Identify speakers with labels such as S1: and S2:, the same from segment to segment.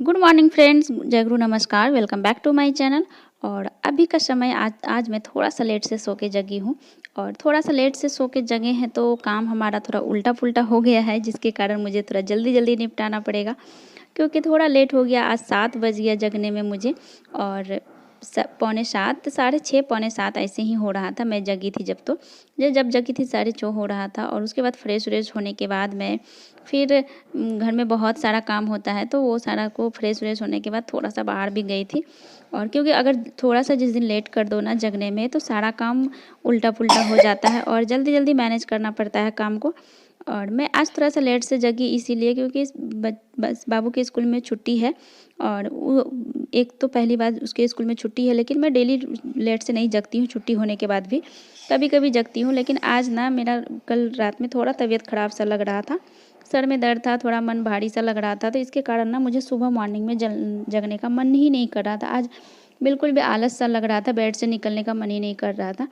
S1: Good morning friends, जय गुरु नमस्कार। Welcome back to my channel. और अभी का समय आज मैं थोड़ा सा लेट से सो के जगी हूँ। और थोड़ा सा लेट से सो के जगे हैं तो काम हमारा थोड़ा उल्टा पुल्टा हो गया है, जिसके कारण मुझे थोड़ा जल्दी जल्दी निपटाना पड़ेगा, क्योंकि थोड़ा लेट हो गया। आज 7 बज गया जगने में मुझे। और पौने 7, साढ़े 6, पौने 7 ऐसे ही हो रहा था। मैं जगी थी जब जगी थी 6:30 हो रहा था। और उसके बाद फ्रेश व्रेश होने के बाद मैं फिर घर में बहुत सारा काम होता है, तो वो सारा को फ्रेश व्रेश होने के बाद थोड़ा सा बाहर भी गई थी। और क्योंकि अगर थोड़ा सा जिस दिन लेट कर दो ना जगने में, तो सारा काम उल्टा पुल्टा हो जाता है और जल्दी जल्दी मैनेज करना पड़ता है काम को। और मैं आज थोड़ा सा लेट से जगी इसीलिए क्योंकि बस बाबू के स्कूल में छुट्टी है। और वो एक तो पहली बार उसके स्कूल में छुट्टी है, लेकिन मैं डेली लेट से नहीं जगती हूँ, छुट्टी होने के बाद भी कभी कभी जगती हूँ। लेकिन आज ना मेरा कल रात में थोड़ा तबीयत ख़राब सा लग रहा था, सर में दर्द था, थोड़ा मन भारी सा लग रहा था, तो इसके कारण ना मुझे सुबह मॉर्निंग में जगने का मन ही नहीं कर रहा था। आज बिल्कुल भी आलस सा लग रहा था, बेड से निकलने का मन ही नहीं कर रहा था।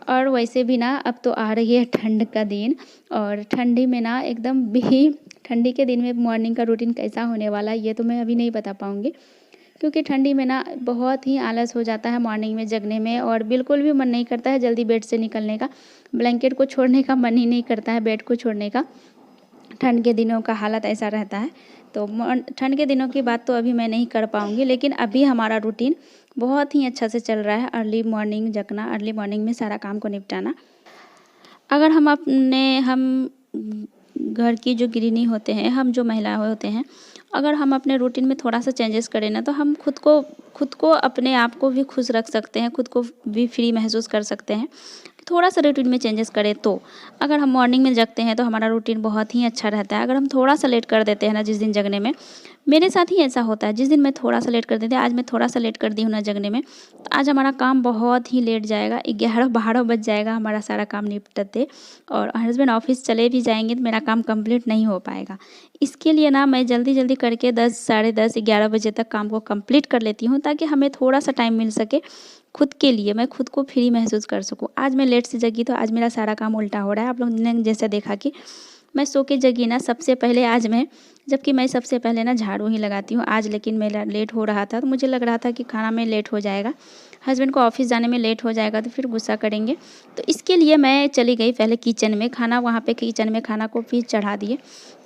S1: और वैसे भी ना अब तो आ रही है ठंड का दिन, और ठंडी में ना एकदम भी ठंडी के दिन में मॉर्निंग का रूटीन कैसा होने वाला है ये तो मैं अभी नहीं बता पाऊँगी, क्योंकि ठंडी में ना बहुत ही आलस हो जाता है मॉर्निंग में जगने में, और बिल्कुल भी मन नहीं करता है जल्दी बेड से निकलने का। ब्लैंकेट को छोड़ने का मन ही नहीं करता है, बेड को छोड़ने का। ठंड के दिनों का हालत ऐसा रहता है। तो ठंड के दिनों की बात तो अभी मैं नहीं कर पाऊँगी, लेकिन अभी हमारा रूटीन बहुत ही अच्छा से चल रहा है। अर्ली मॉर्निंग जगना, अर्ली मॉर्निंग में सारा काम को निपटाना। अगर हम घर की जो गृहिणी होते हैं, हम जो महिला होते हैं, अगर हम अपने रूटीन में थोड़ा सा चेंजेस करें ना, तो हम खुद को अपने आप को भी खुश रख सकते हैं, खुद को भी फ्री महसूस कर सकते हैं। थोड़ा सा रूटीन में चेंजेस करें तो अगर हम मॉर्निंग में जगते हैं तो हमारा रूटीन बहुत ही अच्छा रहता है। अगर हम थोड़ा सा लेट कर देते हैं ना जिस दिन जगने में, मेरे साथ ही ऐसा होता है। जिस दिन मैं थोड़ा सा लेट कर देती हूँ, आज मैं थोड़ा सा लेट कर दी हूँ ना जगने में, तो आज हमारा काम बहुत ही लेट जाएगा, 11-12 बज जाएगा हमारा सारा काम निपटते। और हस्बैंड ऑफिस चले भी जाएंगे तो मेरा काम कंप्लीट नहीं हो पाएगा। इसके लिए ना मैं जल्दी जल्दी करके 10, साढ़े 10, 11 बजे तक काम को कंप्लीट कर लेती हूँ, ताकि हमें थोड़ा सा टाइम मिल सके खुद के लिए, मैं खुद को फ्री महसूस कर सकूँ। आज मैं लेट से जगी तो आज मेरा सारा काम उल्टा हो रहा है। आप लोग ने जैसे देखा कि मैं सो के जगी ना सबसे पहले आज मैं, जबकि मैं सबसे पहले ना झाड़ू ही लगाती हूँ आज, लेकिन मेरा लेट हो रहा था तो मुझे लग रहा था कि खाना में लेट हो जाएगा, हस्बैंड को ऑफिस जाने में लेट हो जाएगा तो फिर गुस्सा करेंगे। तो इसके लिए मैं चली गई पहले किचन में, खाना वहाँ पे किचन में खाना को फिर चढ़ा दिए।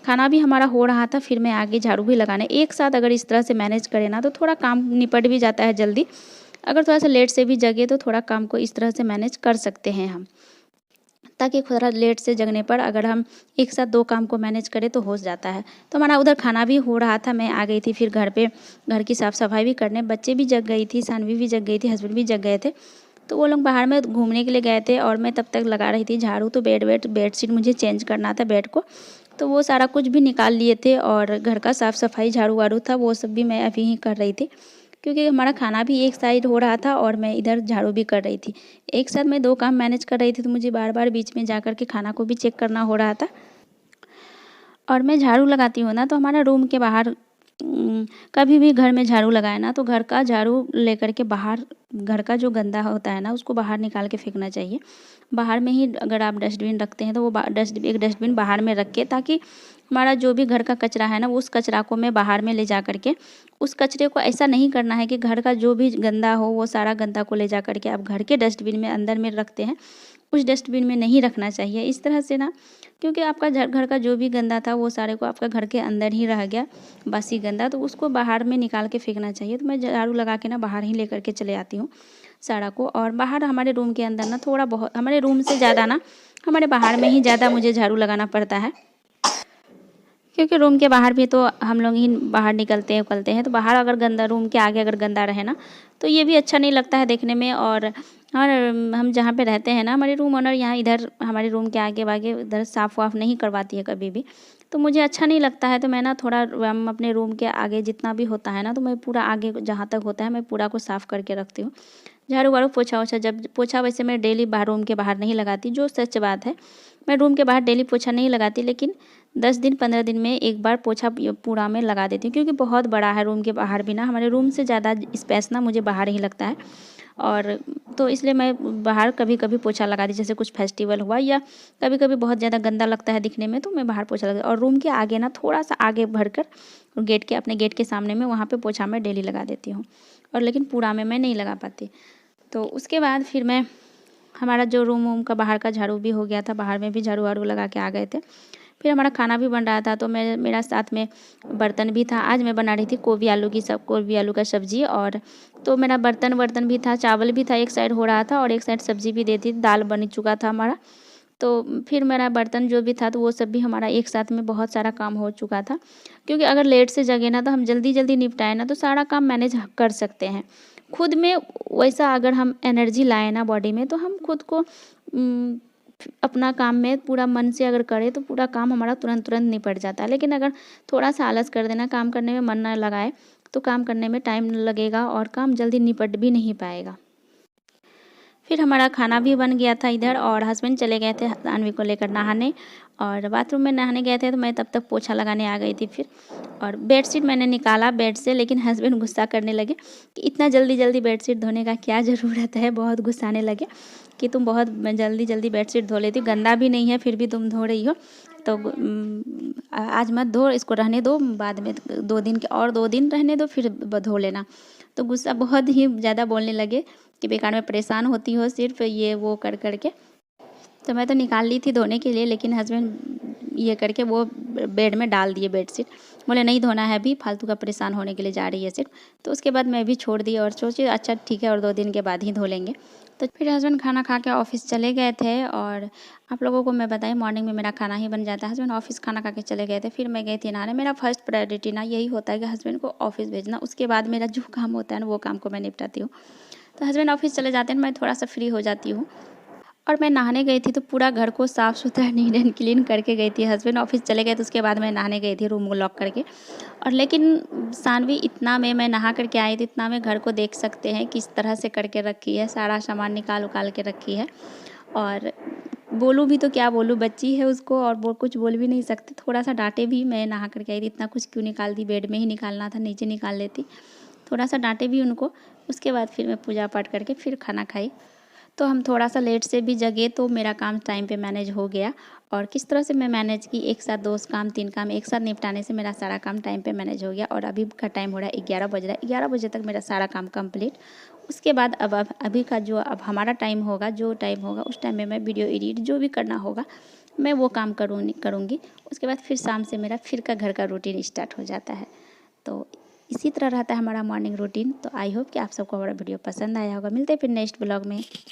S1: खाना भी हमारा हो रहा था, फिर मैं आगे झाड़ू भी लगाने। एक साथ अगर इस तरह से मैनेज करें ना तो थोड़ा काम निपट भी जाता है जल्दी। अगर थोड़ा सा लेट से भी जगे तो थोड़ा काम को इस तरह से मैनेज कर सकते हैं हम, ताकि थोड़ा लेट से जगने पर अगर हम एक साथ 2 काम को मैनेज करें तो हो जाता है। तो हमारा उधर खाना भी हो रहा था, मैं आ गई थी फिर घर पे घर की साफ़ सफाई भी करने। बच्चे भी जग गई थी, सानवी भी जग गई थी, हस्बैंड भी जग गए थे। तो वो लोग बाहर में घूमने के लिए गए थे और मैं तब तक लगा रही थी झाड़ू। तो बेडशीट मुझे चेंज करना था बेड को, तो वो सारा कुछ भी निकाल लिए थे। और घर का साफ़ सफाई झाड़ू वाड़ू था, वो सब भी मैं अभी ही कर रही थी, क्योंकि हमारा खाना भी एक साइड हो रहा था और मैं इधर झाड़ू भी कर रही थी। एक साथ मैं 2 काम मैनेज कर रही थी, तो मुझे बार बार बीच में जा कर के खाना को भी चेक करना हो रहा था। और मैं झाड़ू लगाती हूँ ना, तो हमारा रूम के बाहर कभी भी घर में झाड़ू लगाए ना, तो घर का झाड़ू लेकर के बाहर, घर का जो गंदा होता है ना उसको बाहर निकाल के फेंकना चाहिए। बाहर में ही अगर आप डस्टबिन रखते हैं तो वो एक डस्टबिन बाहर में रख के, ताकि हमारा जो भी घर का कचरा है ना, उस कचरा को मैं बाहर में ले जा करके, उस कचरे को ऐसा नहीं करना है कि घर का जो भी गंदा हो वो सारा गंदा को ले जा करके आप घर के डस्टबिन में अंदर में रखते हैं, उस डस्टबिन में नहीं रखना चाहिए इस तरह से ना। क्योंकि आपका घर का जो भी गंदा था वो सारे को आपका घर के अंदर ही रह गया, बासी गंदा, तो उसको बाहर में निकाल के फेंकना चाहिए। तो मैं झाड़ू लगा के ना बाहर ही लेकर के चले आती हूँ सारा को। और बाहर हमारे रूम के अंदर ना थोड़ा बहुत, हमारे रूम से ज़्यादा ना हमारे बाहर में ही ज़्यादा मुझे झाड़ू लगाना पड़ता है, क्योंकि रूम के बाहर भी तो हम लोग ही बाहर निकलते हैं उकलते हैं। तो बाहर अगर गंदा, रूम के आगे अगर गंदा रहे ना, तो ये भी अच्छा नहीं लगता है देखने में। और हम जहाँ पे रहते हैं ना, हमारे रूम ओनर यहाँ इधर हमारे रूम के आगे बागे इधर साफ़ वाफ़ नहीं करवाती है कभी भी, तो मुझे अच्छा नहीं लगता है। तो मैं ना थोड़ा हम अपने रूम के आगे जितना भी होता है ना, तो मैं पूरा आगे जहाँ तक होता है मैं पूरा को साफ़ करके रखती हूँ। झाड़ू वाड़ू पोछा वोछा, जब पोछा वैसे मैं डेली बाहर रूम के बाहर नहीं लगाती, जो सच बात है। मैं रूम के बाहर डेली पोछा नहीं लगाती, लेकिन 10 दिन 15 दिन में एक बार पोछा पूरा में लगा देती हूँ, क्योंकि बहुत बड़ा है रूम के बाहर भी ना, हमारे रूम से ज़्यादा स्पेस ना मुझे बाहर ही लगता है। और तो इसलिए मैं बाहर कभी कभी पोछा लगा दी, जैसे कुछ फेस्टिवल हुआ या कभी कभी बहुत ज़्यादा गंदा लगता है दिखने में तो मैं बाहर पोछा लगा। और रूम के आगे ना थोड़ा सा आगे भरकर गेट के अपने गेट के सामने में वहाँ पे पोछा मैं डेली लगा देती हूँ, और लेकिन पूरा में मैं नहीं लगा पाती। तो उसके बाद फिर मैं हमारा जो रूम का बाहर का झाड़ू भी हो गया था, बाहर में भी झाड़ू वाड़ू लगा के आ गए थे। फिर हमारा खाना भी बन रहा था, तो मेरा साथ में बर्तन भी था। आज मैं बना रही थी गोभी आलू का सब्जी, और तो मेरा बर्तन भी था, चावल भी था, एक साइड हो रहा था और एक साइड सब्जी भी देती, दाल बन चुका था हमारा। तो फिर मेरा बर्तन जो भी था तो वो सब भी हमारा एक साथ में बहुत सारा काम हो चुका था, क्योंकि अगर लेट से जगे ना तो हम जल्दी जल्दी निपटाए ना तो सारा काम मैनेज कर सकते हैं खुद में। वैसा अगर हम एनर्जी लाए ना बॉडी में तो हम खुद को अपना काम में पूरा मन से अगर करें तो पूरा काम हमारा तुरंत तुरंत निपट जाता है। लेकिन अगर थोड़ा सा आलस कर देना, काम करने में मन ना लगाए, तो काम करने में टाइम लगेगा और काम जल्दी निपट भी नहीं पाएगा। फिर हमारा खाना भी बन गया था इधर, और हस्बैंड चले गए थे अन्वी को लेकर नहाने, और बाथरूम में नहाने गए थे तो मैं तब तक पोछा लगाने आ गई थी फिर। और बेडशीट मैंने निकाला बेड से, लेकिन हस्बैंड गुस्सा करने लगे कि इतना जल्दी जल्दी बेडशीट धोने का क्या ज़रूरत है। बहुत गुस्साने लगे कि तुम बहुत जल्दी जल्दी बेडशीट धो लेती हो, गंदा भी नहीं है फिर भी तुम धो रही हो, तो आज मत धो, इसको रहने दो, बाद में 2 दिन रहने दो फिर धो लेना। तो गुस्सा बहुत ही ज़्यादा बोलने लगे कि बेकार में परेशान होती हो सिर्फ ये वो कर के। तो मैं तो निकाल ली थी धोने के लिए, लेकिन हस्बैंड ये करके वो बेड में डाल दिए बेडशीट। बोले नहीं धोना है अभी, फालतू का परेशान होने के लिए जा रही है सिर्फ। तो उसके बाद मैं भी छोड़ दी और सोची अच्छा ठीक है, और 2 दिन के बाद ही धो लेंगे। तो फिर हस्बैंड खाना खा के ऑफिस चले गए थे, और आप लोगों को मैं बताई मॉर्निंग में मेरा खाना ही बन जाता है। हस्बैंड ऑफिस खाना खा के चले गए थे, फिर मैं गई थी नहाने। मेरा फर्स्ट प्रायोरिटी ना यही होता है कि हस्बैंड को ऑफिस भेजना, उसके बाद मेरा जो काम होता है ना वो काम को मैं निपटाती हूँ। तो हस्बैंड ऑफिस चले जाते हैं, मैं थोड़ा सा फ्री हो जाती हूँ। और मैं नहाने गई थी तो पूरा घर को साफ़ सुथरा नीट एंड क्लीन करके गई थी। हस्बैंड ऑफिस चले गए तो उसके बाद मैं नहाने गई थी रूम को लॉक करके। और लेकिन सानवी इतना में मैं नहा करके आई थी, इतना में घर को देख सकते हैं किस तरह से करके रखी है, सारा सामान निकाल उकाल के रखी है। और बोलूँ भी तो क्या बोलूँ, बच्ची है उसको और वो कुछ बोल भी नहीं सकते। थोड़ा सा डांटे भी, मैं नहा करके आई थी इतना कुछ क्यों निकाल दी, बेड में ही निकालना था, नीचे निकाल लेती। थोड़ा सा डांटे भी उनको। उसके बाद फिर मैं पूजा पाठ करके फिर खाना खाई। तो हम थोड़ा सा लेट से भी जगे तो मेरा काम टाइम पे मैनेज हो गया। और किस तरह से मैं मैनेज की, एक साथ 2 काम 3 काम एक साथ निपटाने से मेरा सारा काम टाइम पे मैनेज हो गया। और अभी का टाइम हो रहा है 11 बज रहा है, 11 बजे तक मेरा सारा काम कंप्लीट। उसके बाद अब अभी का जो अब हमारा टाइम होगा, जो टाइम होगा उस टाइम में मैं वीडियो एडिट जो भी करना होगा मैं वो काम करूँगी। उसके बाद फिर शाम से मेरा फिर का घर का रूटीन स्टार्ट हो जाता है। तो इसी तरह रहता है हमारा मॉर्निंग रूटीन। तो आई होप कि आप सबको हमारा वीडियो पसंद आया होगा। मिलते हैं फिर नेक्स्ट ब्लॉग में।